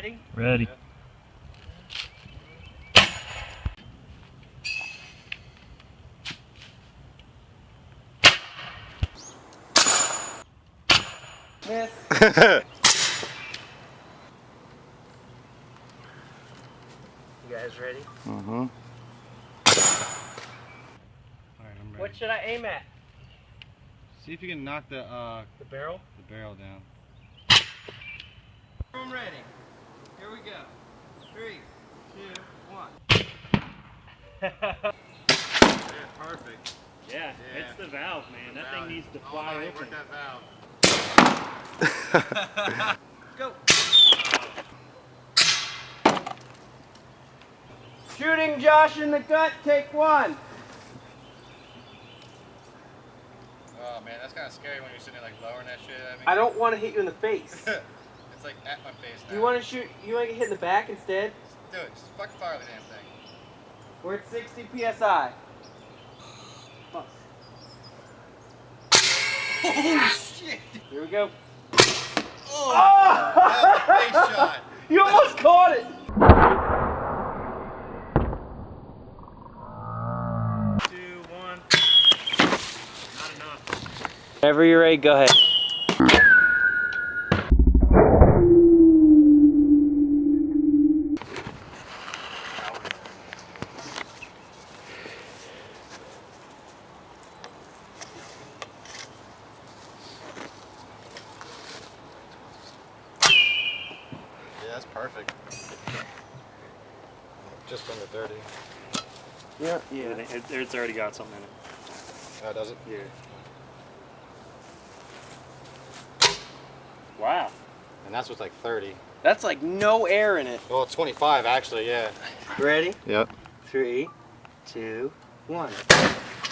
ready? Ready. Miss. You guys ready? Mm-hmm. All right, I'm ready. What should I aim at? See if you can knock the barrel? The barrel down. I'm ready. Here we go. 3, 2, 1. Yeah, perfect. Yeah, it's the valve, man. That thing needs to fly open. Work that valve. Go. Shooting Josh in the gut, take 1. Oh man, that's kind of scary when you're sitting there like lowering that shit at me. I don't want to hit you in the face. It's like at my face now. Do you want to shoot? You want to get hit in the back instead? Do it. Just fucking fire the damn thing. We're at 60 psi. Fuck. Oh shit! Here we go. Oh! That was a face shot. You almost caught it. 2, 1. Not enough. Whenever you're ready, go ahead. Yeah, that's perfect. Just under 30. Yeah. It's already got something in it. Oh, does it? Yeah. Wow. And that's with like 30. That's like no air in it. Well, it's 25 actually, yeah. Ready? Yep. 3, 2, 1.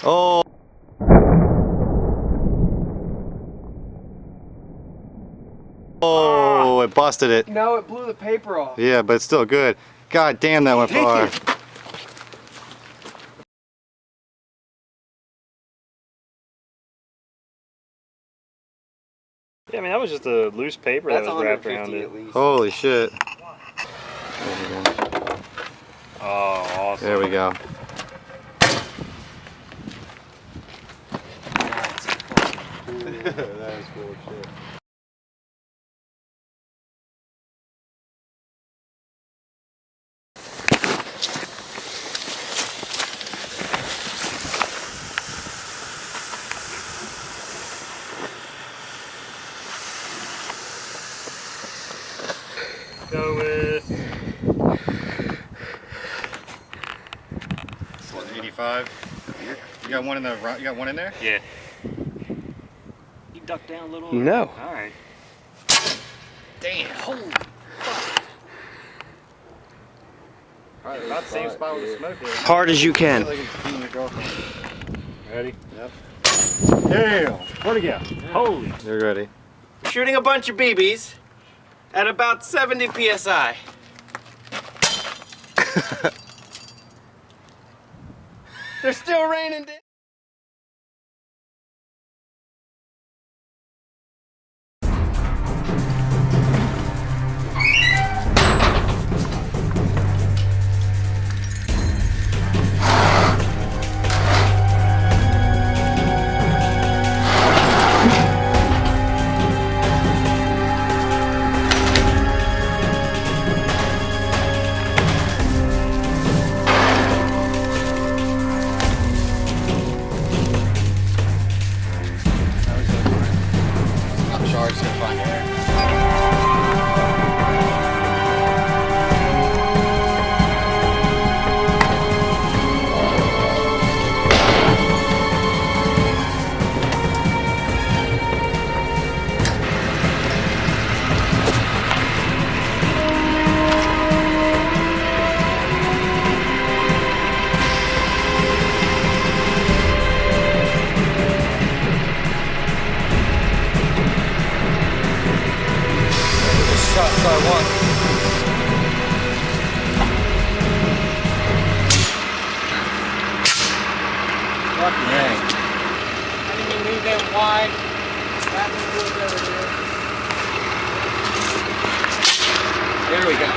Oh! Oh, it busted it. No, it blew the paper off. Yeah, but it's still good. God damn, that went far. Yeah, I mean, that was just a loose paper that was wrapped around it. At least. Holy shit. Oh, awesome. There we go. That is cool shit. Go with 85. You got one in the you got one in there? yeah. You duck down a little. No. All right. Damn. Holy. Alright, about the same spot with the smoke is. Hard as you can. Ready? Yep. Damn. Where'd it go? Holy. You're ready. Shooting a bunch of BBs at about 70 psi. They're still raining. I'm sure it's gonna find air. Shots I want. Fucking dang. I didn't even leave them wide. That was good over here. There we go.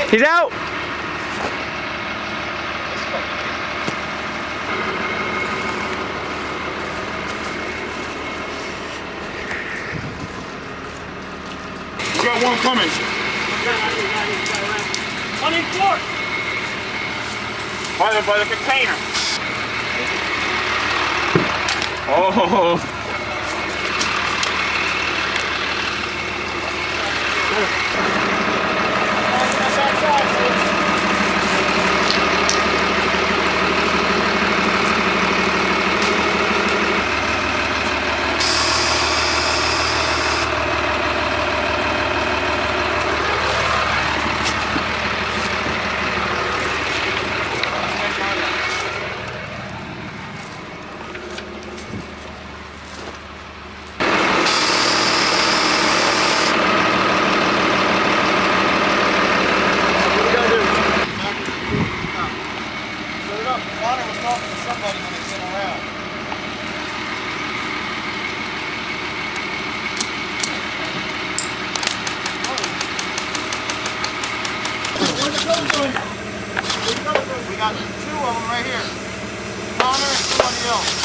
He's out. We got one coming. On in court. By the container. Oh. We got 2 of them right here. Connor and somebody else.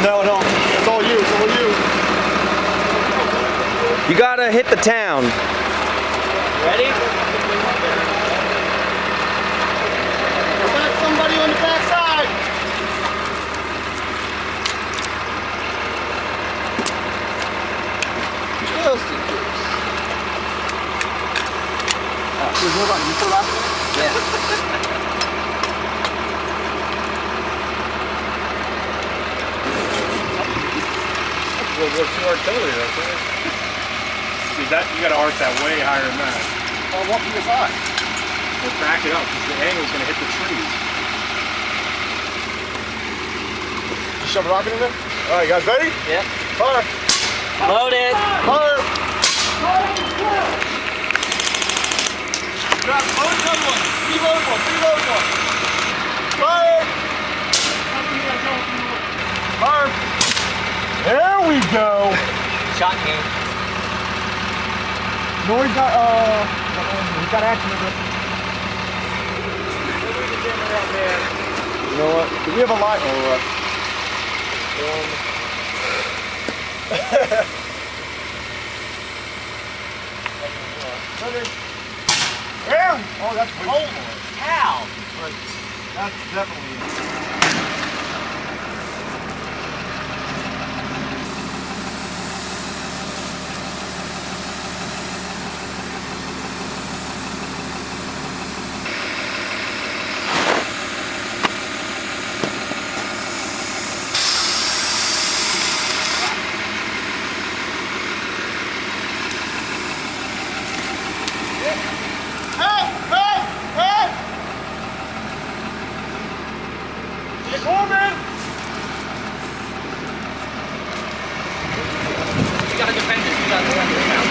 No, no. It's all you. It's all you. You gotta hit the town. Ready? We got somebody on the back side. Just in case. There's nobody. You still laughing? Yeah. World War II artillery right there. Dude, that, you gotta arc that way higher than that. Oh, what PSI? We'll back it up because the angle's gonna hit the trees. You shove a rocket in there? Alright, you guys ready? Yep. Fire! Load it. Fire! Grab both of them. Reload one. Fire! Fire! There we go! Shot game. No, he's got action with it. You know what? Do we have a light? Oh, There! Oh, that's cold. Ow! That's definitely. We gotta defend this. We gotta defend this now.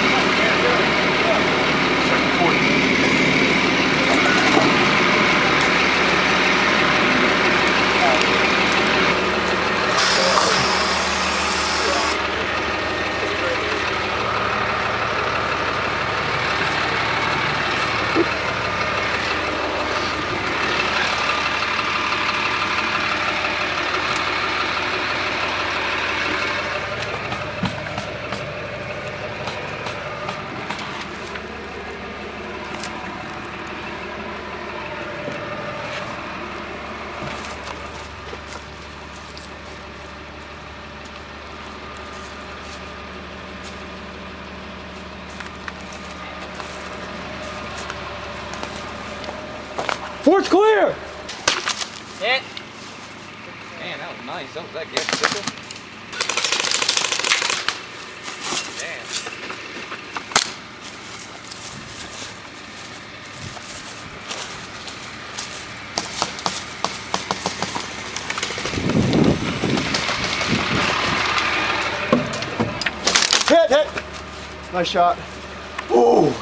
Fort's clear! Hit! Man, that was nice. That was that gas pistol. Damn. Nice shot. Ooh.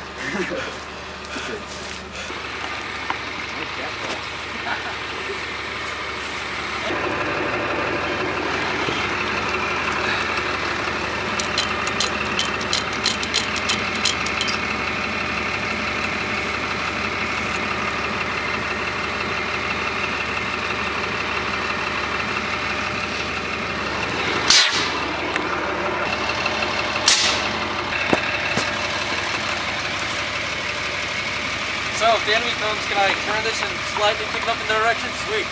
So if the enemy comes, can I turn this and slightly pick it up in the direction? Sweet.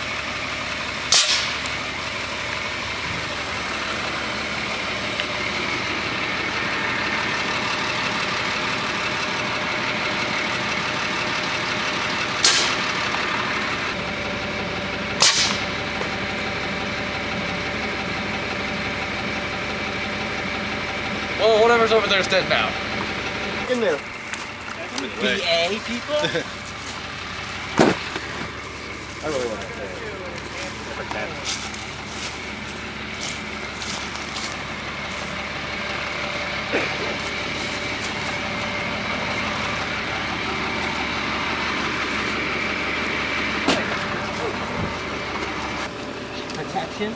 Well, whatever's over there is dead now. In there. BA people? I really want to say Protection?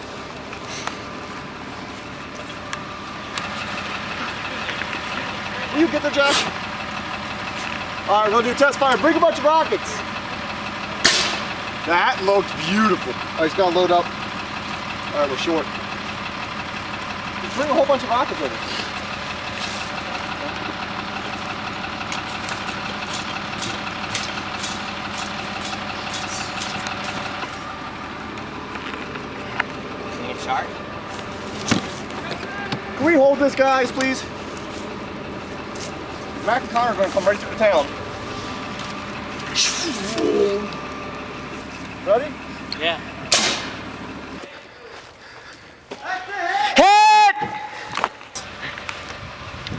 Will you get there, Josh? All right, we're gonna do test fire. Bring a bunch of rockets. That looked beautiful. All right, he's gotta load up. All right, we're short. Just bring a whole bunch of rockets with us. Need a chart? Can we hold this, guys, please? Mac and Connor are going to come right through the town. Ready? Yeah. Hit!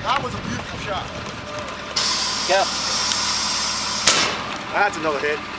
That was a beautiful shot. Go. That's another hit.